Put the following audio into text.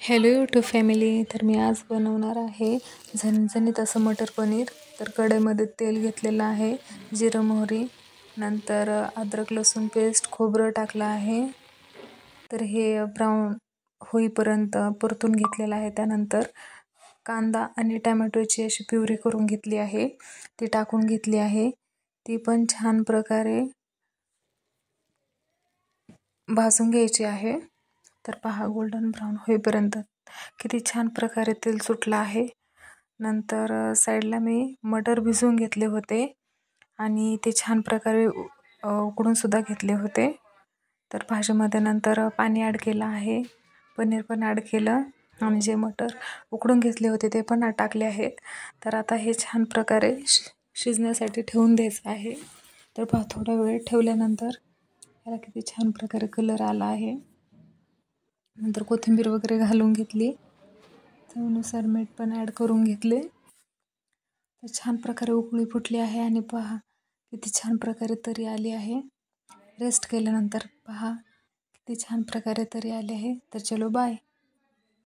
Hello YouTube family. तर मी आज बनवणार आहे झणझणीत असं मटर पनीर. तर कढईमध्ये तेल घेतलेलं आहे, जिरं मोहरी, नंतर अद्रक लसूण पेस्ट, खोबरं टाकलं आहे. तर हे ब्राऊन होईपर्यंत परतून घेतलेलं आहे. त्यानंतर कांदा आणि टमॅटोची अशी प्युरी करून घेतली आहे, ती टाकून घेतली आहे. ती पण छान प्रकारे भाजून घ्यायची आहे. तर पहा, गोल्डन ब्राऊन होईपर्यंत किती छान प्रकारे तेल सुटलं आहे. नंतर साईडला मी मटर भिजवून घेतले होते आणि ते छान प्रकारे उकडून सुद्धा घेतले होते. तर भाजीमध्ये नंतर पाणी ॲड केलं आहे, पनीर पण ॲड केलं आणि जे मटर उकडून घेतले होते ते पण टाकले आहेत. तर आता हे छान प्रकारे शिजण्यासाठी ठेवून द्यायचं आहे. तर पहा, थोडा वेळ ठेवल्यानंतर याला किती छान प्रकारे कलर आला आहे. नंतर कोथिंबीर वगैरे घालून घेतली, चवीनुसार मीठ पण ॲड करून घेतले. तर छान प्रकारे उकळी फुटली आहे आणि पहा किती छान प्रकारे तरी आली आहे. रेस्ट केल्यानंतर पहा किती छान प्रकारे तरी आली आहे. तर चलो बाय.